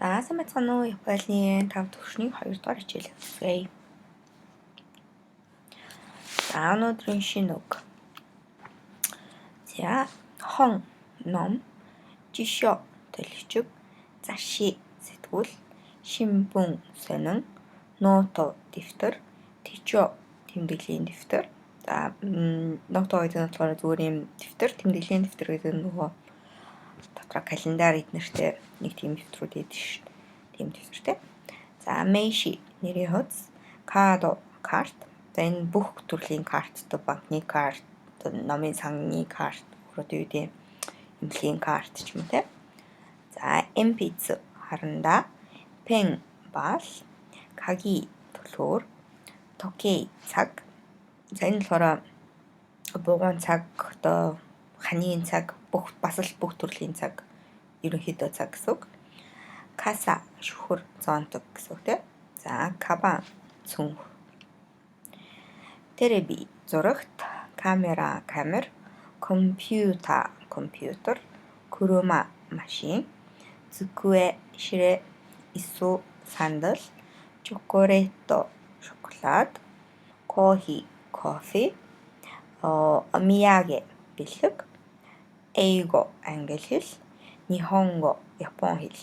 За сайн байна уу? Японы 5 төвшний 2 дугаар хичээл үзье. За өнөөдрийн шинэ үг. За хон ном, жишөө төлөвчөг, заши сэтгүүл, шинбүн сонин, ноото дэвтэр, тичо тэмдэглэлийн дэвтэр. За ноото гэдэг нь болохоор зүгээр юм дэвтэр, тэмдэглэлийн дэвтэр гэдэг нь нөгөө дотроо календар эднэртэй нэг тийм дэвтрүүд байдаг шүү дээ. Тийм дэвтэртэй. За мейши нэрийн хуудас, кадо карт. За энэ бүх төрлийн карттай банкны карт, номын сангийн карт, продуктын эмнэлгийн карт ч юм уу те. За эмпиц харанда, пен бал, каги төлхөөр, токей цаг. За энэ болохоор бугуун цаг, одоо ханийн цаг, бас л бүх төрлийн цаг, ерөнхийдөө цаг гэсэн үг. Каса шүхэр зонтог гэсэн үг те. За кабан цүнх. Тереби зурагт, камера камер, компьютер, курума машин, цукуэ ширэ ису сандал, чокоретто шоколад, кофе, омияге бэлэг, эйго англи хэл, нихонго япон хэл.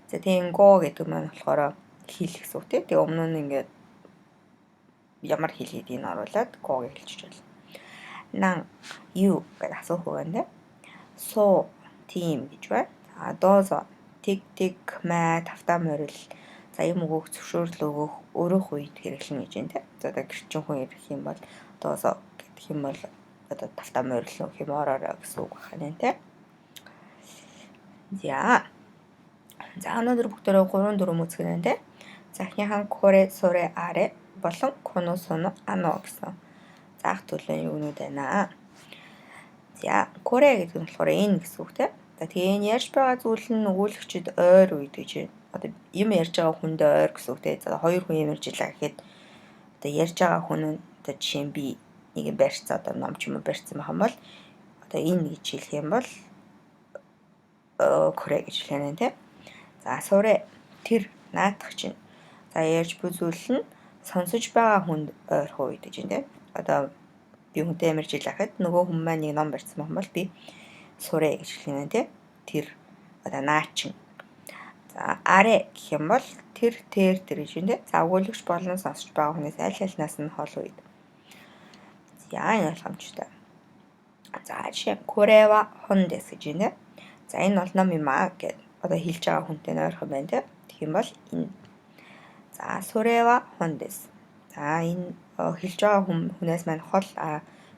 За тийм го гэдэг нь болохоор хэл гэсэн үг тийм. Тэгээ өмнө нь ингээд ямар хэл гэдгийг оруулаад го гэж хэлчих жишээл. Нан юу гэдэг асуух үг байна. Со тийм гэж байна. За дозо тиг май тавтаа морил. За юм өгөх зөвшөөрөл өгөх өрөөх үед хэрэглэнэ гэж байна тийм. За одоо гэрчин хүн ирэх юм бол дозо гэдэг юм бол одоо тавтаа морил өгөх юм ороорой гэсэн үг байна тийм. За өнөөдөр бүгдээрээ 3-4 үзэх нэ тэ. За эхнийхэн коре соре аре болон коно соно ано гэсэн заах төлөвийн үгнүүд байна. За коре гэдэг нь болохоор энэ гэсэн үг тэ. За тэгээ энэ ярьж байгаа зүйл нь өгүүлэгчид ойр үед гэж байна. Одоо юм ярьж байгаа хүндээ ойр гэсэн үг тэ. За хоёр хүн юм ярьж илаа гэхэд одоо ярьж байгаа хүн нь одоо жишээ нь би нэг юм барьцаа одоо ном ч юм уу барьцсан байх юм бол одоо энэ гэж хэлэх юм бол коре гэж хэлнэ тэ. За суре тэр наадах чинь. За ярьж буй зүйл нь сонсож байгаа хүнд ойрхон үед гэж байна. Одоо би хүнтэй ямарч илаахад нөгөө хүн маань нэг ном барьсан юм бол би суре гэж хэлнэ тэ. Тэр одоо наачин. За аре гэх юм бол тэр гэж байна тэ. За өгүүлэгч болон сонсож байгаа хүнээс аль алинаас нь хол үед. За энэ ойлгомжтой. За жишээ корева хондэс гэж байна. За энэ бол ном юм аа гэдэг. Одоо хэлж байгаа хүнтэй ойрхон байна тийм. Тэгэх юм бол энэ. За сурева хондэс. За энэ хэлж байгаа хүнээс маань хол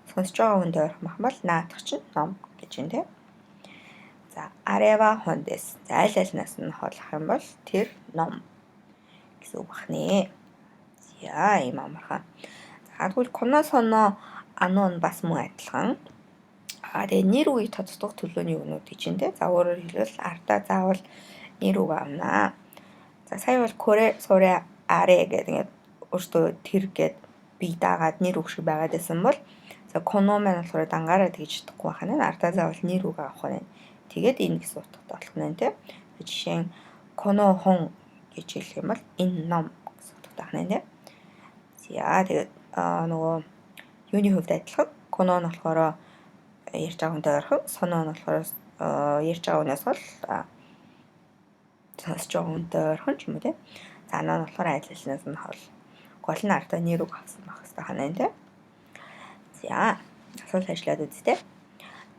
сонсож байгаа хүнтэй ойрхон байх юм бол наадах чинь ном гэж байна тийм. За арева хондэс. За аль алинаас нь холох юм бол тэр ном гэсэн үг байна. За ийм амархан. За тэгвэл коно соно ано нь бас мөн адилхан. Тэгээ нэр үгийг тодтогдох төлөвний үгнүүд гэж байна те. За өөрөөр хэлбэл артаа заавал нэр үг авнаа. За сая бол коре соре аре гэдэг өөртөө тэр гэд би дагаад нэр үг шиг байгаад байсан бол за коно маань болохоор дангаараа тэгж чадахгүй байна. Артаа заавал нэр үг авах байна. Тэгээд энэ гэсэн утгатай болох нь те. Жишээ нь коно хон гэж хэлэх юм бол энэ ном гэсэн утгатай байна те. За тэгээд нөгөө юуны хувьд адилхан. Коно нь болохоор ярьж байгаа хүнтэй ойрхон, соно нь болохоор ярьж байгаа хүнээс бол сонсож байгаа хүнтэй ойрхон ч юм уу те. За ано нь болохоор аль алинаас нь хол. Гол нь артаа нэр үг авсан байх хэрэгтэй ханаа те. За асуулт ажиллаад үз те.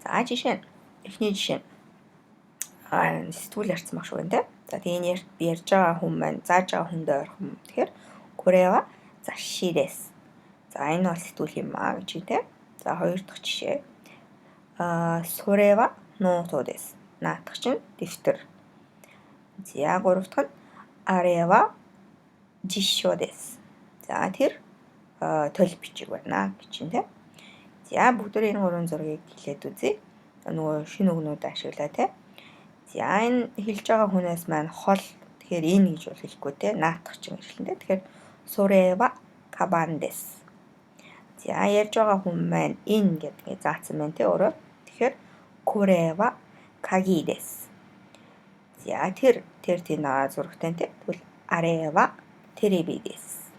За жишээ нь эхний жишээ нь сэтгүүл ярьсан баг шүү те. За тэгээ энэ ярьж байгаа хүн маань зааж байгаа хүнтэй ойрхон. Тэгэхээр корева заши дэс. За энэ бол сэтгүүл юм аа гэж те. За хоёр дахь жишээ. Сурева ноото дэс. Наадах чинь дэвтэр. За гурав дахь нь арева жишөө дэс. За тэр төлөв бичиг байна гэж байна те. За бүгдээ энэ гурван зургийг хэлээд үзье. Нөгөө шинэ үгнүүд ашиглаа те. За энэ хэлж байгаа хүнээс маань хол тэгэхээр энэ гэж бол хэлэхгүй те. Наадах чинь гэж хэлнэ те. Тэгэхээр сурева кабан дэс. За ярьж байгаа хүн маань энэ гэдгийг заасан байна те өөрөө. Тэгэхээр коре ва каги дэс. За тэр тийм зурагтай тийм. Тэгвэл арева тереби дэс.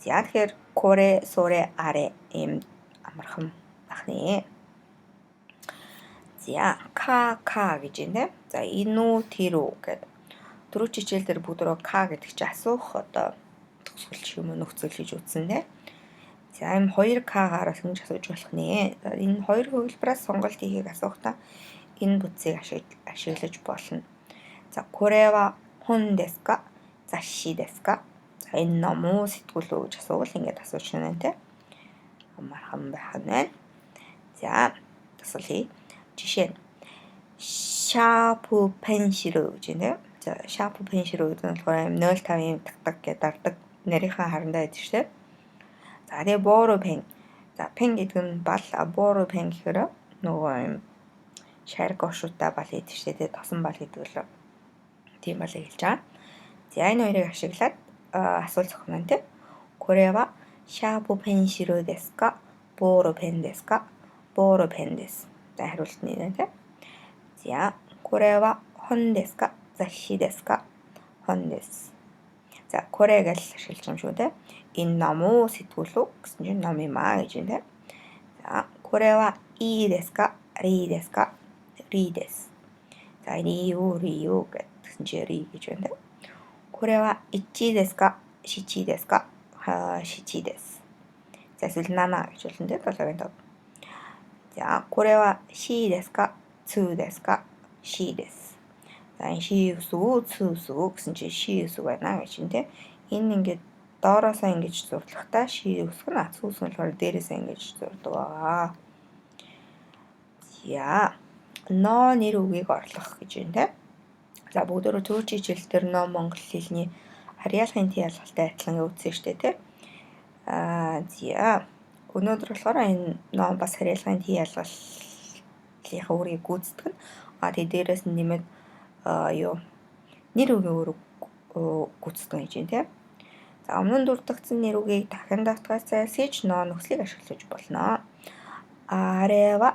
За тэгэхээр коре соре аре ийм амархан бахны. За ка гэж юм тийм. За инүү тэрүү гэдэг. Дөрөв хичээл дээр бүгд рүү ка гэдэг чи асуух одоо төгсгөл юм уу нөхцөл гэж үзсэн тийм. За ийм 2К-гаар ингэж асууж болох нэ. Энэ хоёр хөвлөбрээс сонголт хийхийг асуухтаа энэ бүтцийг ашиглаж болно. За коре ва хон desu ka? Zashi desu ka? За энэ ном уу сэтгүүл үү гэж асуувал ингэж асууж байна тийм. Амархан байх нь. За тасалъя. Жишээ нь sharp pencil гэж байна. За sharp pencil гэдэг нь болохоор 0.5 татдаг гэдэг дардаг нарийнхаа харандаа байдаг шүү дээ. За тэгээ боору пен. За пен гэдэг нь бал, боору пен гэхээр нөгөө юм шарг ошуутай бал гэдэг шүү дээ. Тосон бал гэдэг л тийм балыг хэлж байгаа. За энэ хоёрыг ашиглаад асуулт зохино нь тийм. Коре ва sharp pencil desu ka? Боору пен desu ka? Боору пен desu. За хариулт нь энэ тийм. За коре ва хон desu ka? Zashi desu ka? Хон desu. За коре гэж ашиглаж юм шүү дээ. Энэ ном уу сэтгүүл үү гэсэн чинь ном юм аа гэж байна тийм. За коре ва ii desu ka? Ri desu ka? Ri desu. За ри юу гэсэн чинь ри гэж байна тийм. Коре ва ичи desu ka? Shichi desu ka? Shichi desu. За эсвэл нана гэж болно тийм 7-5. За коре ва shi desu ka? Tsu desu ka? Shi desu. За энэ shi үсүү цү үсүү гэсэн чинь shi үсүү байна гэж байна тийм. Энэ ингээд доороосоо ингэж зурлахтаа shi үсэх нь цү үсэх нь болохоор дээрээсээ ингэж зурдаг байгаа. За но нэр үгийг орлох гэж байна тийм. За бүгдөө төрөж хичээл дээр но монгол хэлний харьяалгын тий ялгалтай адилхан үзсэн шүү дээ тийм. За өнөөдөр болохоор энэ ном бас харьяалгын тий ялгалынхаа үрийг гүйцэтгэх нь. Тэгээ дээрээс нь нэмээд нэр үгийн үүрэг гүйцэтгэх гэж байна тийм. За өмнө нь дурддагдсан нэр үгийг дахин давтгаас зайлсхийж но нөхцөлийг ашиглаж болно. Арева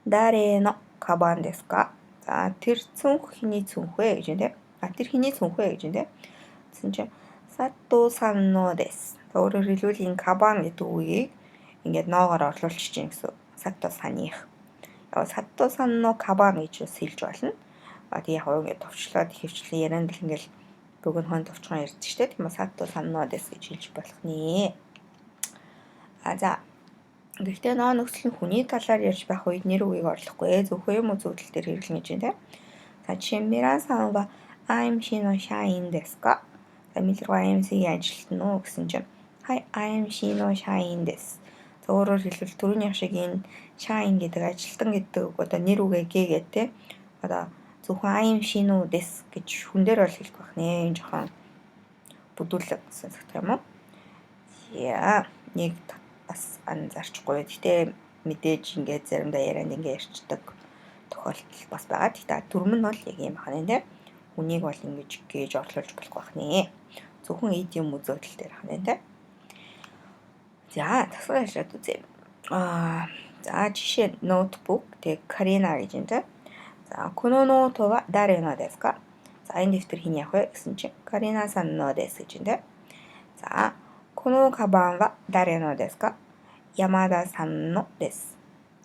даре но кабан desu ka? За тэр цүнх хиний цүнх вэ гэж байна тийм. Тэр хиний цүнх вэ гэж байна тийм. Гэсэн чинь сатто санно desu. Өөрөөр хэлбэл энэ кабан гэдэг үгийг ингээд ноогоор орлуулчих чинь гэсэн. Сатто саних. Сатто санно кабан гэж хэлж болно. Тэгээ яг ингээд товчлоод хөвчлэн ярианд л ингээд бөгөн товчхон ярьдаг шүү дээ. Тийм сатто санно desu гэж хэлж болох нэ. За гэхдээ нөхцөл нь хүний талаар ярьж байх үед нэр үгийг орлохгүй зөвхөн юм уу зөвлөл дээр хэрэглэнэ гэж байна тийм. За жишээ нь Миран-сан ва IMC no shain desu ka? За Милруу IMC-ийн ажилтан уу гэсэн чинь IMC no shain desu. За өөрөөр хэлбэл түрүүний шиг энэ shain гэдэг ажилтан гэдэг одоо нэр үгээ гээгээд тийм. Одоо зөвхөн IMC no desu гэж хүн дээр бол хэлэх байх нэ. Энэ жоохон бүдүүлэг сонсогдох юм уу? За нэг бас анзаарчихгүй. Гэтэ мэдээж ингээд заримдаа ярианд ингээд ярьцдаг тохиолдол бас байгаа. Гэтэ дүрм нь бол яг юм байна тийм. Үнийг бол ингэж гээж орлуулж болох байх нэ. Зөвхөн идэм үзэгдэл дээр байна тийм. За тасгал ашиглаад үзье. За жишээ ноутбук тэг Карина гэж юм тийм. За коно ноуто ва даре но desu ka? За энэ дэвтэр хин явах вэ гэсэн чинь Карина-сан но desu гэж юм тийм. За коно кабан ва даре но desu ka? Ямада-сан но desu.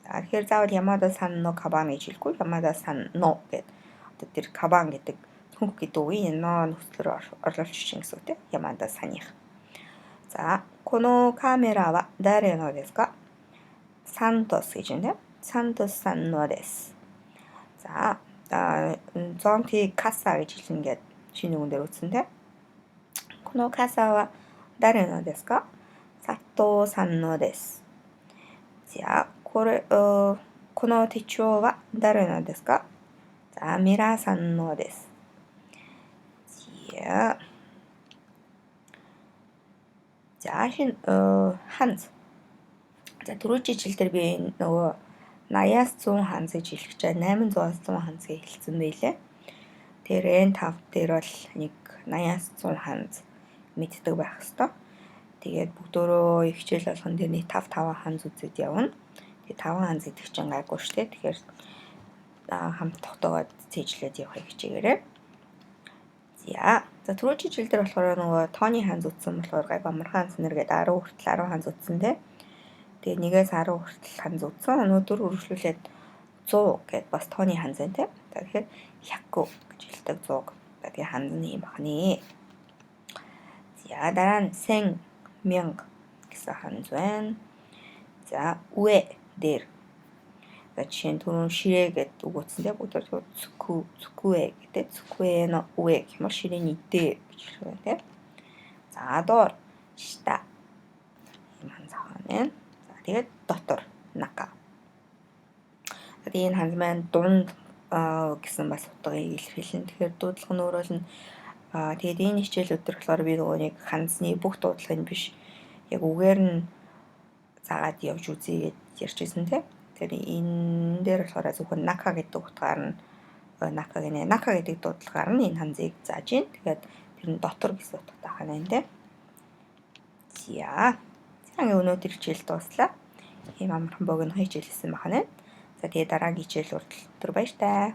За тэгэхээр заавал Ямада-сан но кабан гэж хэлэхгүй Ямада-сан но гэдэг. Одоо тэр кабан гэдэг цүнх гэдэг үеийн но нөхцлөөр орлуулчих чинь гэсэн үг тийм. Ямада-саних. За коно камера ва даре но desu ka? Сантос гэж байна тийм. Сантос-сан но desu. За зонти каса гэж хэлнэ гэдэг шинэ үгэн дээр үтсэн тийм. Коно каса ва даре но desu ka? Сатто-сан но desu. Заこの手帳は誰のですか? За Мира-санのです. За шинэ ханз. За түрүү жижил дээр би нөгөө 80-аас 100 ханз гэж хэлэх чинь 800-аас 100 ханзыг хэлсэн байлээ. Тэр N5 дээр бол нэг 80-аас 100 ханз мэддэг байх хэвээр. Тэгээд бүгдөө хичээл болгон дээр нэг 5 ханз үзээд явна. Тэгээд 5 ханз гэдэг чинь гайгүй шүү дээ. Тэгэхээр хамт тогтоогоод цээжлээд явахыг хичээгээрэй. За түрүү жижил дээр болохоор нөгөө тооны ханз утсан болохоор гайг амархан ханз нэр гээд 10 хүртэл 10 ханз утсан те. Тэгээ 1-ээс 10 хүртэл ханз утсан. Өнөөдөр үргэлжлүүлээд 100 гэд бас тооны ханз байна те. За тэгэхээр 100 гэж хэлдэг 100. За тэгээ ханз нь юм бахны. За дараа нь 1000 1000 гэсэн ханз байна. За үе дээр. За жишээ нь түрүүн ширээ гэд үг утсан те. Бүгд цүкүэ гэдэг цүкүэ но үе гэх юм ширээний дээ гэж хэлэх байна те. За доор шта юм ханз байна. За тэгээд дотор нака. За энэ ханз маань дунд гэсэн бас утгыг илэрхийлнэ. Тэгэхээр дуудлага нь өөрөөр нь тэгээд энэ хичээлүүд төр болохоор би нөгөө нэг ханзны бүх дуудлагыг биш яг үгээр нь заагаад явж үзье гэж ярьчихсан те. Тэгэхээр энэ дээр болохоор зөвхөн нака гэдэг утгаар нь нака гэдэг дуудлагаар нь энэ ханзыг зааж гин. Тэгээд тэр нь дотор гэсэн утгатай хана энэ те. За өнөөдөр хичээл дууслаа. Ийм амархан богино хичээлсэн байна. За тэгээ дараагийн хичээл хүртэл баяр таа.